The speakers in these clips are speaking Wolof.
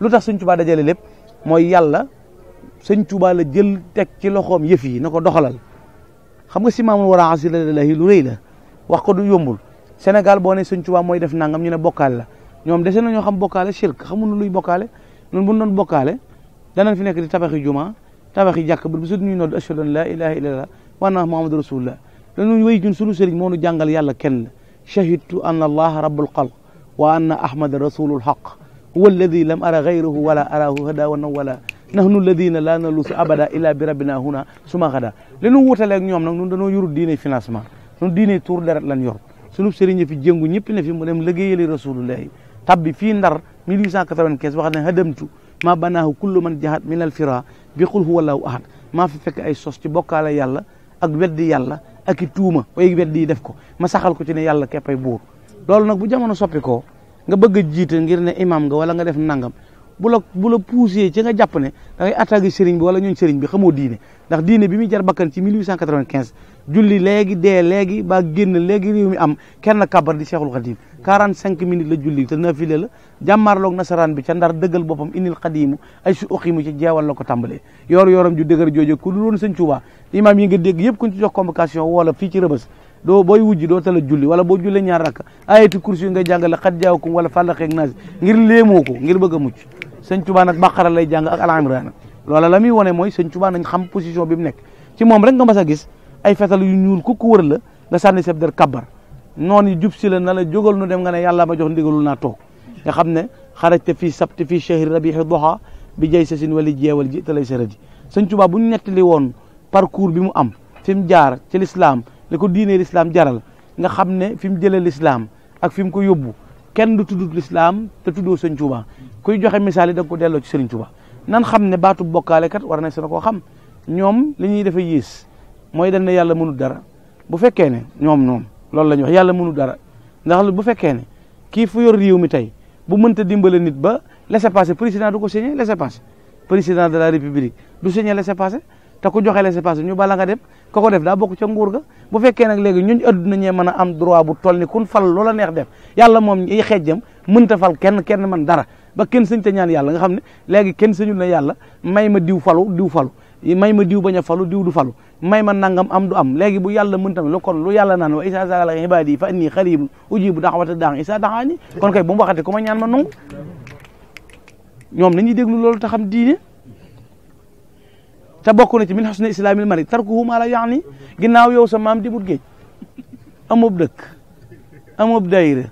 lu tax sëñ Tuubaa dajale lépp mooy yàlla sëñ Tuubaa la jël teg ci loxoom yëf yi na ko doxalal xam nga si maamul war a asilalahi lu rëy la wax ko du yombul Sénégal boo ne sëñ Tuubaa mooy def nangam ñu ne bokkaale la ñoom dese nañoo xam bokkaale shirk xamuñu luy bokkaale ñun bu ñu doon bokkaale danañ fi nekk di tabaxi juma tabaxi jàkk ba bisu ñuy nodd ashhadu an la ilaha illallah wa anna muhammadu rasulullah dañu wéy ñun sunu sëriñ moo nu jàngal yàlla kenn la shahidtu anna allaha rabbul xalq wa anna ahmada rasulul haq huwa alladi lam ara gayruhu wala arahu hada wa nawala nahnu alladina la nalusu abada illa bi rabbina huna suma xada li nu wutaleeg ñoom nag ñun dañoo yorul diine financement ñun diine tour deret lan yor sunu sëriñ fi jëngu ñëpp ne fi mu dem liggéeyali rasulullahi tabbi fii Ndar 1895 wax ne hadamtu ma banaahu kullu man jahat min al fira bi qul huwa allahu ahad maa fi fekk ay sos ci bokkaale yàlla ak weddi yàlla ak i tuuma way weddi yi def ko ma saxal ko ci ne yàlla keppay buur loolu nag bu jamono soppi ko nga bëgg a jiite ngir ne imam nga wala nga def nangam bu la poussé ci nga jàpp ne da ngay attaqué sëriñ bi wala ñooñ sëriñ bi xamoo diine ndax diine bi muy jar bakkan ci 1895 julli léegi dee léegi ba génn léegi réew mi am kenn kabar di Cheikhul Khadim 45 minutes la julli te nafile la jàmmaarloog nasaraan bi ca Ndar dëggal boppam inil xadimu ay su uqimu ci jeewal la ko tàmbalee yoram ju dëgër jooju ku dul woon sëñ Tuubaa imam yi nga dégg yëpp kuñ ci jox convocation wala fii ci Rëbës doo booy wujji doo tala julli wala boo jullee ñaar rakk ayatu kursi nga jàngale xat jaawakum wala fàllaxeeg naas ngir léemoo ko ngir bëgg a mucc sëñ Tuubaa nag Baqara lay jàng ak Al Imraan loola la muy wone mooy sëñ Tuubaa nañ xam position bi mu nekk ci moom rek nga mas a gis ay fetal yu ñuul ku ko wër la nga sànni seb der kabbar noonu yi jub si la na la jógal nu dem nga ne yàlla ma jox ndigalul naa toog nga xam ne xarajte fii sabti fii chahri rabihi duha bi jay sa sin wali jeewal ji te lay saradi sëñ Tuubaa bu ñu nettali woon parcours bi mu am fi mu jaar ci l'islam li ko diinee l'islam jaral nga xam ne fi mu jëlee l'islam ak fi mu ko yóbbu kenn du tudd l'islam te tuddoo sëñ Tuubaa kuy joxe misaal yi da nga ko delloo ci sëriñ Tuubaa nan xam ne baatu bokkaale kat war na seen koo xam ñoom li ñuy defa yées mooy dañ ne yàlla mënul dara bu fekkee ne ñoom loolu la ñu wax yàlla mënul dara ndax bu fekkee ne kii fu yor réew mi tey bu mënta dimbale nit ba laissez-passer président du ko signé laissez-passer président de la république du signé laissez-passer te ku joxe laissez-passer ñu bala nga dem ko ko def daa bokk ca nguur ga bu fekkee nag léegi ñun adduna ñee mën a am droit bu toll ni kun fal loola neex def yàlla moom yi xeejjam mënta fal kenn man dara ba kenn sëñ te ñaan yàlla nga xam ne léegi kenn sëñul na yàlla may ma diw falu may ma diw bañ a falu diw du falu may ma nangam am du am léegi bu yàlla mënta lu kon lu yàlla naan wa isa sa'alaka ibadi fa inni qaribun ujibu da'wata da'i isa da'ani kon kay bu mu waxati ku ma ñaan ma nangu ñoom nañuy déglu loolu te xam diine te bokk na ci min husni islamil mari tarkuhu ma la yaani ginnaaw yow sa maam di but géej amub dëkk amub dayre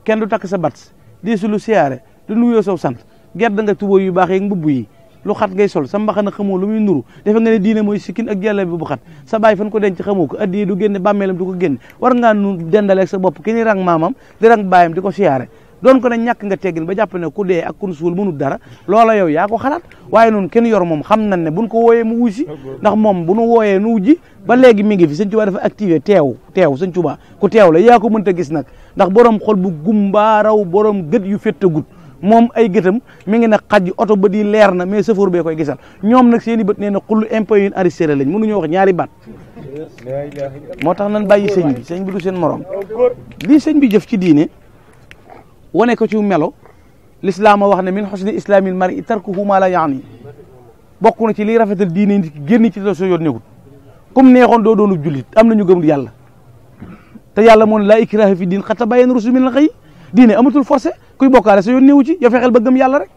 kenn du takk sa bat di su lu siyaare du nuyoo saw sant gedd nga tubóo yu baax yeeg mbubb yi lu xat ngay sol sa mbaxana xamoo lu muy nuru defe nga ne diine mooy sikkin ak jàlla bi bu xat sa baay fan ko denc xamoo ko addiye du génne bàmmeelam du ko génne war ngaa nu dendaleeg sa bopp ki ni rang maamam di rang baayam di ko siyaare doon ko ne ñàkk nga teggin ba jàpp ne ku dee ak kun suul mënul dara loola yow yaa ko xalaat waaye noonu kenn yor moom xam nañ ne buñ ko wooyee mu wuy si ndax moom bu nu wooyee nu wujji ba léegi mi ngi fi sëñ Tuubaa dafa activé teew sëñ Tuubaa ku teew la yaa ko mënta gis nag ndax borom xol bu gumbaaraw borom gët yu fettagut moom ay gëtam mi ngi ne xaj oto ba di leer na mais chauffeur bee koy gisal ñoom nag seen i bët nee na xullu impôt yu arrêté lañ mënuñoo wax ñaari baat moo tax nan bàyyi sëñ bi du seen morom lii sëñ bi jëf ci diine wane ko ci melo l'islam wax ne min husni islamil mar'i tarkuhu ma la yaani bokk na ci liy rafetal diine nit ki génn ci soo yoon nekkul comme neexoon doo doonu jullit am nañu gëm yàlla te yàlla moo ne laa ikraha fi diin qad tabayyana rushdu minal ghayy diine amatul forcé kuy bokkaale sa yoon néewu ci yow fexeel ba gëm yàlla rek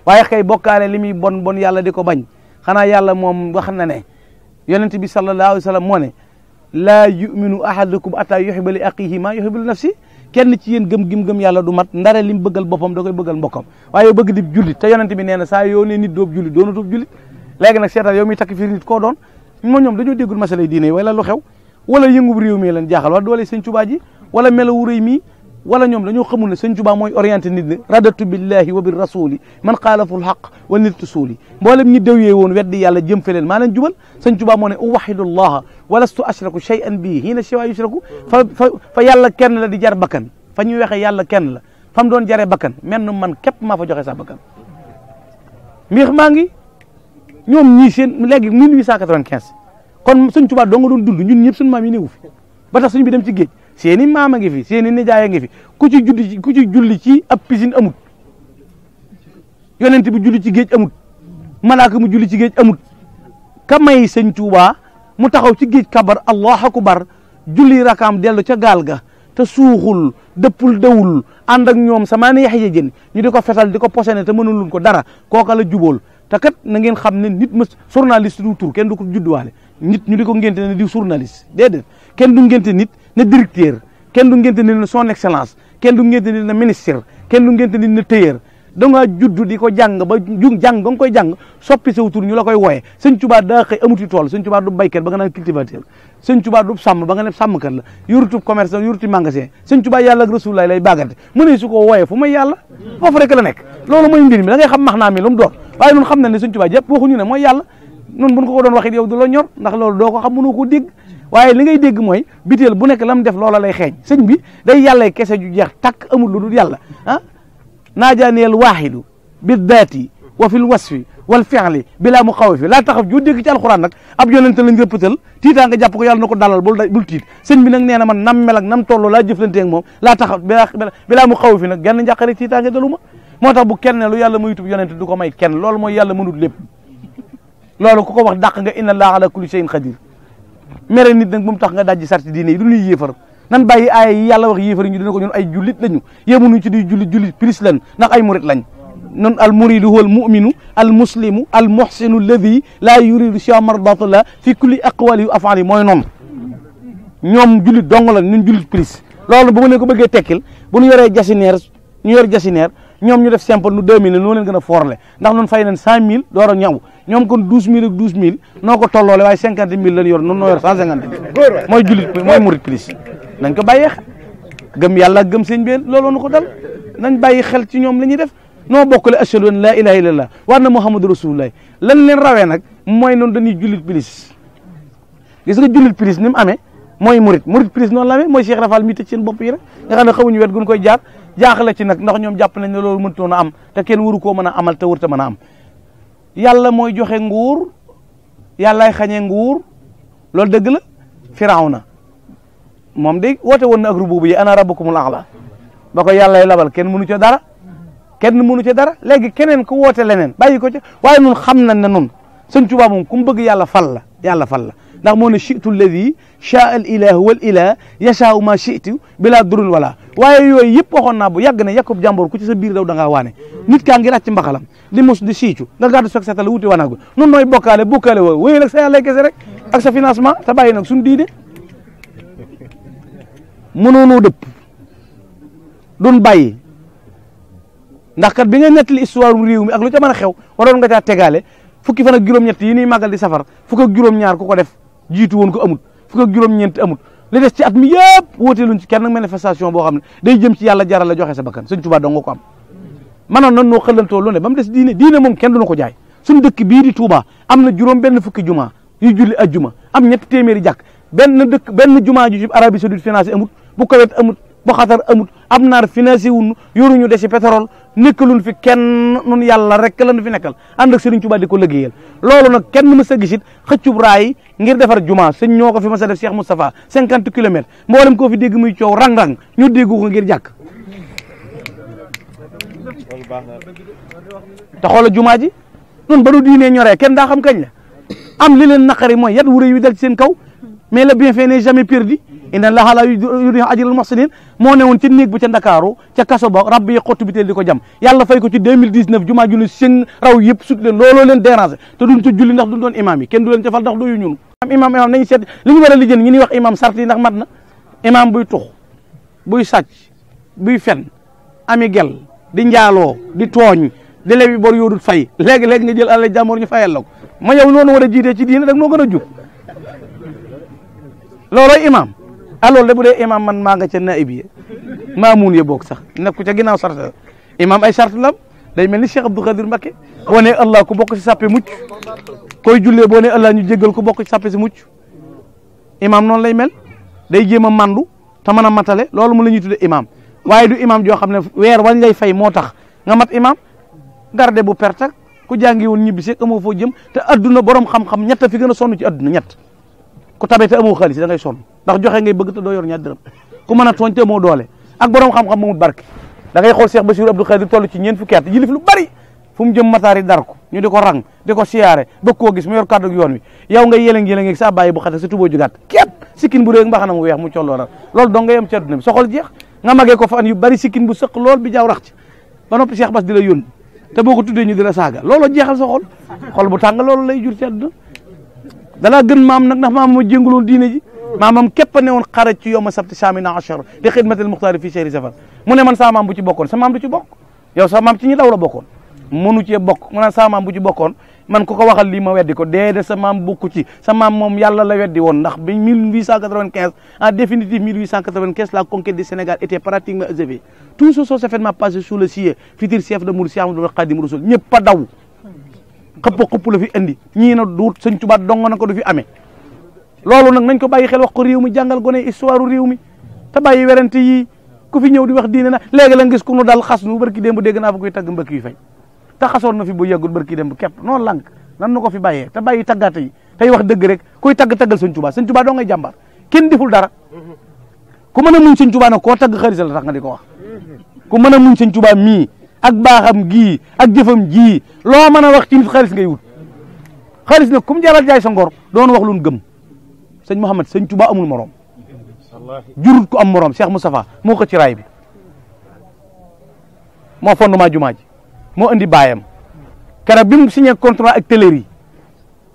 waaye kay bokkaale li muy bon yàlla di ko bañ xanaa yàlla moom wax na ne yonent bi sallallahu alayhi wa sallam moo ne laa yuminu ahadukum ataa yuhibba li aqihi ma yuhibbu li nafsi kenn ci yéen gëm yàlla du mat ndare lim bëggal boppam da koy bëggal mbokkam waaye bëgg di jullit te yonent bi nee na saa yoo ne nit doob jullit doonatub jullit léegi nag seetal yow mi takk fii nit koo doon moo ñoom dañoo déggul masalay diine yi wala lu xew wala yëngub réew mi leen jaaxal wala doole sëñ Tuubaa ji wala melawu rëy mi wala ñoom dañoo xamul ne sëñ Tuubaa mooy orienté nit ne radatu billahi wa bir rasuli man xaalaful xaq wa nirtu suuli mboolem ñi déwyee woon weddi yàlla jëm feleen maa leen jubal sëñ Tuubaa moo ne uwahidullaha walastu ashraku shay'an bii hiina siwa yushraku fa yàlla kenn la di jar bakkan fa ñuy waxee yàlla kenn la fa mu doon jaree bakkan menn man képp maa fa joxe sa bakkan mbir maa ngi ñoom ñii seen léegi 1895 kon sëñ Tuubaa doo nga doon dund ñun ñëpp suñu maam yi néewu fi ba tax suñ bi dem ci géej seeni maama ngi fi seeni nijaay a ngi fi ku ci julli ci ab piscine amut yonent bi julli ci géej amut malaaka mu julli ci géej amut ka may sëñ Tuubaa mu taxaw ci géej kabar allahu akbar julli rakaam dellu ca gaal ga te suuxul dëppul dawul ànd ak ñoom sama ne yax jën ñu di ko fetal di ko posene te mënuluñ ko dara kooka la jubóol te kat na ngeen xam ne nit ma journaliste du tur kenn du ko judduwaale nit ñu di ko ngénte ne di journaliste déedéet kenn du ngénte nit ne directeur kenn du ngénte nit ne son excellence kenn du ngénte nit ne ministre kenn du ngénte nit ne tailleur da ngaa judd di ko jàng ba jàng nga koy jàng soppi sa tur ñu la koy wooye sëñ Tuubaa daa xëy amuti tool sëñ Tuubaa du baykat ba nga naan cultivateur sëñ Tuubaa du sàmm ba nga ne sàmmkat la yorutub commerce yoruti magasin sëñ Tuubaa yàlla ak Rasulullaah lay bàggante mu ne su ko wooyee fu may yàlla foofu rek la nekk loolu mooy mbir mi da ngay xam max naa mi lu mu doon waaye nun xam na ne sëñ Tuubaa jëpp waxuñu ne mooy yàlla nun buñ ko doon waxit yow du la ñor ndax loolu doo ko xam mënoo ko dégg waaye li ngay dégg mooy biteel bu nekk lam def loola lay xeeñ sëñ bi day yàlla kese ju jeex takk amul lu dul yàlla ah naajaaniyal waahidu bi daati wa fil wasfi wal fi'li bilaa mu xaw fi laa taxaf ju dégg ci alxuraan nag ab yonente lañ rëppatal tiitaa nga jàpp ko yàlla na ko dalal bul tiit sëñ bi nag nee na man nam mel ak nam tolloo laa jëflante ak moom laa taxaf bilaa mu xaw fi nag genn njàqare tiitaa nga daluma moo tax bu kenn lu yàlla mayutub yonente du ko may kenn loolu mooy yàlla mënut lépp loolu ku ko wax dàq nga inna allaha ala kulli shay'in qadir mere nit nag bu mu tax nga dajji sarti diine yi du ñuy yéefar nan bàyyi aaya yi yàlla wax yéefar ñu dina ko ñun ay jullit lañu yemunuñ ci di jullit plus lan ndax ay murit lañ non al muridu huwa al muminu al muslimu al muhsinu alladi laa yuridu siwa mardatallah fi kulli aqwali wa afali mooy noonu ñoom jullit dong la ñun jullit plus loolu bu ma leen ko bëggee tekkil bu ñu yoree jasineer ñu yor jasineer ñoom ñu def simple nu 2000 noo leen gën a forle ndax noonu fay nañ 100000 door a ñaw ñoom kon 12000 ak 12000 noo ko tolloole waaye 50000 lañ yor noonu noo yor 150 mooy jullit mooy murit plus nañ ko bàyyee gëm yàlla gëm sëñ bi looloo nu ko dal nañ bàyyi xel ci ñoom la ñuy def noo bokkale ashhadu an laa ilaha illallah wa anna muhammadu rasulullah lan leen rawee nag mooy noonu dañuy jullit plus gis nga jullit plus ni mu amee mooy murit plus noonu la amee mooy Cheikh Rafal mi tëj seen bopp yi rek nga xam ne xamuñu wet gun koy jaar jaaxle ci nag ndax ñoom jàpp nañ ne loolu mënutoon a am te kenn waru koo mën a amal te warut a mën a am yàlla mooy joxe nguur yàllaay xañee nguur loolu dëgg la Firawna moom de woote woon na ak rububu yi ana rabbukumul a'la ba ko yàllay labal kenn mënu ca dara kenn mënu ca dara léegi keneen ku woote leneen bàyyi ko ca waaye nun xam nañ ne nun sëñ Tuubaa moom ku mu bëgg yàlla fal la ndax moo ne chitu alladi chaa al ilahu wal ilah yashaau ma chitu bila durul wala waaye yooyu yëpp waxoon naa bu yàgg ne yakub jàmbor ku ci sa biir daw da ngaa waane nit kaa ngi ràcc mbaxalam di mos di siicu nga gàddu soog setal wuti wanaagu nun nooy bokkaale woo wéyal ak sa yàlla kese rek ak sa financement te bàyyi nag suñu diine mënoonoo dëpp duñ bàyyi ndax kat bi nga nettali histoire réew mi ak lu ca mën a xew waroon nga caa tegaale fukki fan ak juróom-ñett yi ñuy màggal di safar fukk ak juróom-ñaar ku ko def jiitu woon ko amut fukk ak juróom-ñeent amut li des ci at mi yëpp wóoteeluñ ci kenn nag manifestation boo xam ne day jëm ci yàlla jaral la joxe sa bakkan sëñ Tuubaa dong nga ko am manoon nan noo xëlantoo lu ne ba mu des diine moom kenn duñu ko jaay suñ dëkk bii di Touba am na juróom benn fukki juma yu julli ajjuma am ñetti téeméeri jàkk benn juma ju ci Arabie Saoudite financé amut bu Koweït amut bu Xatar amut am naar financé wuñu yoruñu desi pétrole nekkaluñ fi kenn nun yàlla rek lañu fi nekkal ànd ak Sëriñ Tuubaa di ko liggéeyal loolu nag kenn mës a gisit xëccub raay ngir defar juma sëñ ñoo ko fi mës a def Cheikh Moustapha 50 kilomètres mboolem koo fi dégg muy coow rang-rang ñu déggu ko ngir jàkk te xoola jumaa ji nun ba nu diinee ñoree kenn daa xam kañ la am li leen naqari mooy yat wuré yu dal ci seen kaw mais le bienfait n'est jamais perdu inna allaha la yudi'u ajral muhsinin moo ne woon ci néeg bu ca Ndakaaru ca kaso ba rabbi yi xottu bi teel di ko jam yàlla fay ko ci 2019 jumaa ju ne seen raw yëpp sut leen looloo leen déranger te duñ ca julli ndax duñ doon imam yi kenn du leen ca fal ndax doyu ñun imam nañu seet li ñu war a lijjën ñi ñuy wax imam sart yi ndax mat na imam buy tux buy sàcc buy fen ami gel di njaaloo di tooñ di lebi bor yoodut fay léegi-léegi nga jël àlla jàmmoor ñu fayal la ko ma yow noonu war a jiitee ci diine dag noo gën a jub loolooy imam loolu de bu dee imam man maa nga ca naib yi maamuun ye boog sax nekku ca ginnaaw sart imam ay sart lam day mel ni Cheikh Abdou Khadir Mbacké boo nee allah ku bokk ci sàppe mucc koy jullee boo nee allah ñu jéggal ku bokk ci sàppe si mucc imam noonu lay mel day jéem a mandu te mën a matale loolu mu la ñuy tudde imam waaye du imam joo xam ne weer wañ lay fay moo tax nga mat imam garde bu pertak ku jàngi woon ñibbi seeg amoo foo jëm te adduna borom xam-xam ñett fi gën a sonn ci adduna ñett ku tabe te amoo xaalis da ngay sonn ndax joxe ngay bëgg te doo yor ñaar dërëm ku mën a tooñ te amoo doole ak borom xam-xam mamut barke da ngay xool Cheikh Bassirou Abdou Khadir toll ci ñeent fukki at yilif lu bari fu mu jëm mataari dar ko ñu di ko rang di ko siyaare bëgg koo gis mu yor kàddu yoon wi yow nga yëlëng-yëlëng sa bàyyi bu xate sa tuboo ju gàtt képp sikkin bu réeg mbaxana mu weex mu colloo la loolu dong nga yem ci àdduna bi soxol jeex nga magee ko fan yu bari sikkin bu sëq lool bi jaaw rax ci ba noppi Cheikh Bass di la yónni te boo ko tuddee ñu di la saaga loolu jeexal sa xol bu tàng loolu lay jur ci àdduna dalaa gën maam nag ndax maam ma jénguloon diine ji maamam képp a ne woon xaraj ci yowma sabti samina achar li xidmatil muxtaari fii chehri safar mu ne man sa maam bu ci bokkoon sa maam du ci bokk yow sa maam ci ñi daw la bokkoon mënu cee bokk mu naan sa maam bu ci bokkoon man ku ko waxal lii ma weddi ko déedéet sa maam bokku ci sa maam moom yàlla la weddi woon ndax bi 1895 en définitive 1895 la conquête du Sénégal était pratiquement achevée tout ce sont événements passés sous le ciel futur chef de Mouride Cheikh Ahmadou Khadim Rassoul ñëpp a daw xëpp la fi indi ñii na duut Sëñ Tuubaa dong na ko du fi amee loolu nag nañ ko bàyyi xel wax ko réew mi jàngal gone histoire réew mi te bàyyi werante yi ku fi ñëw di wax diine na léegi la gis ku nu dal xas nu barki démb dégg naa fa koy tagg mbëkk yi fay te xasoon na fi bu yàggul barki démb képp noonu lànk nan nu ko fi bàyyee te bàyyi taggaate yi tey wax dëgg rek kuy taggal Sëñ Tuubaa doo ngay jàmbar kenn deful dara ku mën a muñ Sëñ Tuubaa nag koo tagg xarit la tax nga di ko wax ku mën a muñ Sëñ Tuubaa mii ak baaxam gii ak jëfam jii loo mën a wax ci nit xaalis ngay wut xaalis nag comme jaral jaay sa ngor doon wax lu gëm sëñ Mouhamed Sëñ Tuubaa amul morom jurut ko am morom Cheikh Moustapha moo ko ci raay bi moo fondement jumaa ji moo indi baayam keroog bi mu signé contrat ak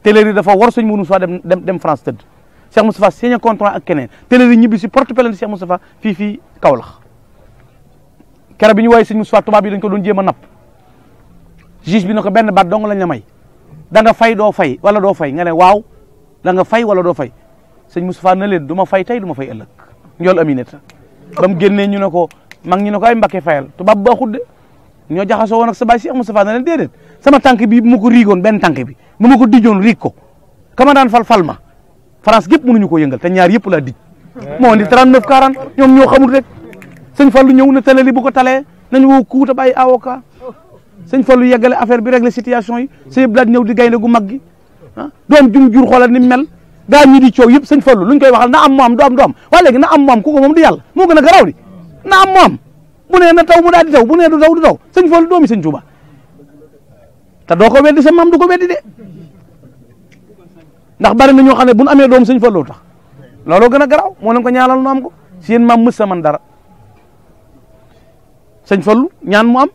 Téléri dafa war sëñ Mourou Moussa dem France tëdd Cheikh Moustapha signé contrat ak keneen Téléri ñibbi si porte plainte Cheikh Moustapha fii Kaolack keroog bi ñu woowee sëñ Moustapha tubaab yi dañ ko doon jéem a napp juge bi ne ko benn baat dong lañ la may da nga fay doo fay wala doo fay nga ne waaw da nga fay wala doo fay sëñ Moustapha na leen du ma fay tey du ma fay ëllëg njool Aminata ba mu génnee ñu ne ko mag ñu ne ko ay Mbakke fayal tubaab baaxut de ñoo jaxasoo woon ak sa baay Cheikh Moustapha na leen déedéet sama tànk bi bu ma ko riigoon benn tànk bi bu ma ko dijoon riig ko kama daan fal ma France gépp mënuñu ko yëngal te ñaar yëpp laa dij moo indi 39 40 ñoom ñoo xamul rek sëñ Fallou ñëw na tale li bu ko talee nañ woo kuuta bàyyi avocat sëñ Fallou yeggale affaire bi régler situation yi sëñ Blaat ñëw di gaynde gu mag gi doom jum jur xoolal ni mel gaa ñi di coow yëpp sëñ Fallou luñ koy waxal na am moom du am waaye léegi na am moom ku ko moom du yàlla moo gën a garaaw di na am moom bu nee na taw mu daal di taw bu nee du taw sëñ Fallou doomi sëñ Tuuba te doo ko weddi sa maam du ko weddi de ndax bari na ñoo xam ne bu nu amee doom sëñ Fallou tax looloo gën a garaaw moo leen ko ñaanal nu am ko seen maam mës sa man dara sëñ Fallou ñaan mu am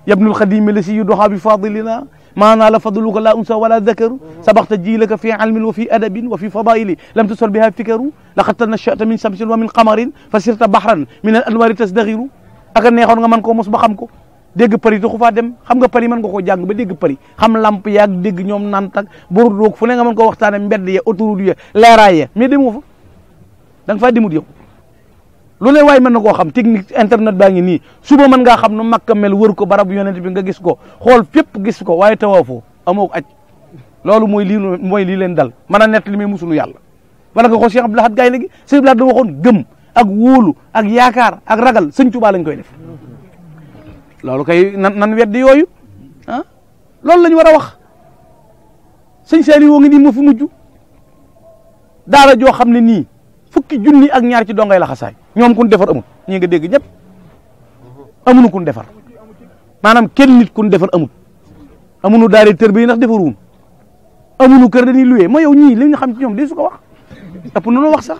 yabnul xadimi la si yu doxaa bi fadilina maanaa la fadluka la unsa wala dakaru sabaxta jiilaka fi ilmin wa fi adabin wa fi fadaili lam tusor biha fikaru laqad tanashata min samsin wa min qamarin fa sirta bahran min al anwari tasdaxiru aka neexoon nga mën koo mos ba xam ko dégg përi taxu faa dem xam nga përi mën nga koo jàng ba dégg përi xam lamp yaag dégg ñoom nantak bordoog fu ne nga mën koo waxtaane mbedd ya autoroute ya leeraay ya mais demoo fa da nga faa demut yow lu ne waay mën na koo xam technique internet baa ngi nii suba mën ngaa xam nu Makka mel wër ko barab yonent bi nga gis ko xool fépp gis ko waaye tawaa foo amoo ko aj loolu mooy lii leen dal mën a nett li muy musulu yàlla wala nga xool Cheikh Abdou Lahad Gaynde gi Cheikh Abdou Lahad da waxoon gëm ak wóolu ak yaakaar ak ragal sëñ Tuubaa lañ koy def loolu kay nan weddi yooyu ah loolu lañ war a wax sëñ Saliou woo ngi nii moo fi mujj daara joo xam ne nii fukki junni ak ñaar ci dongay la xasaay ñoom kun defar amul ñi nga dégg ñëpp amuñu kun defar maanaam kenn nit kun defar amul amuñu daari tër bi ndax defaruwun amuñu kër dañuy luwee ma yow ñii li ñu xam ci ñoom di su ko wax ëpp nañoo wax sax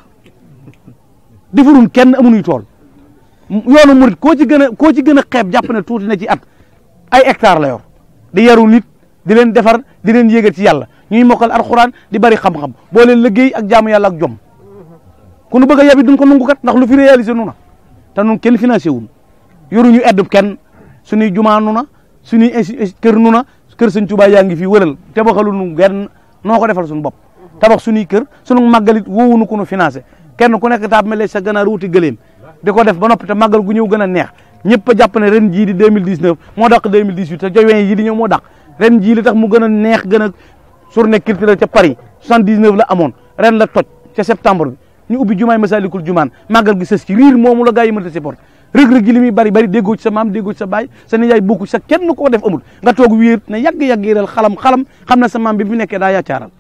defarun kenn amuñuy tool yoonu murit koo ci gën a xeeb jàpp ne tuuti na ci at ay hectare la yor di yaru nit di leen defar di leen yéegal ci yàlla ñuy mokkal alxuraan di bari xam-xam boo leen liggéey ak jaamu yàlla ak jom ku nu bëgg a yabi duñ ko nungu kat ndax lu fi réalisé nu na te nun kenn financé wul yoruñu aide kenn suñuy jumaa nu na suñuy kër nu na kër sëñ Tuubaa yaa ngi fii wëral tabaxalu nu genn noo ko defal suñu bopp tabax suñuy kër suñu màggalit woowunu ku nu financé kenn ku nekk taab mele sa ganaar wuti gëléem di ko def ba noppi te màggal gu ñëw gën a neex ñëpp a jàpp ne ren jii di 2019 moo dàq 2018 te jowen yi di ñëw moo dàq ren jii li tax mu gën a neex gën a journée culturelle ca Paris 79 la amoon ren la toj ca septembre bi ñu ubbi jumaay Masalikul Jumaan màggal gi sës ci riir moomu la gaa yi mën a supporté rëg-rëg gi li muy bari bari déggoo ci sa maam déggoo ci sa baay sa nijaay bokku sa kenn koo def amul nga toog wéer ne yàgg-yàgg yéeral xalam xam ne sa maam bi fi nekkee daa yaacaaral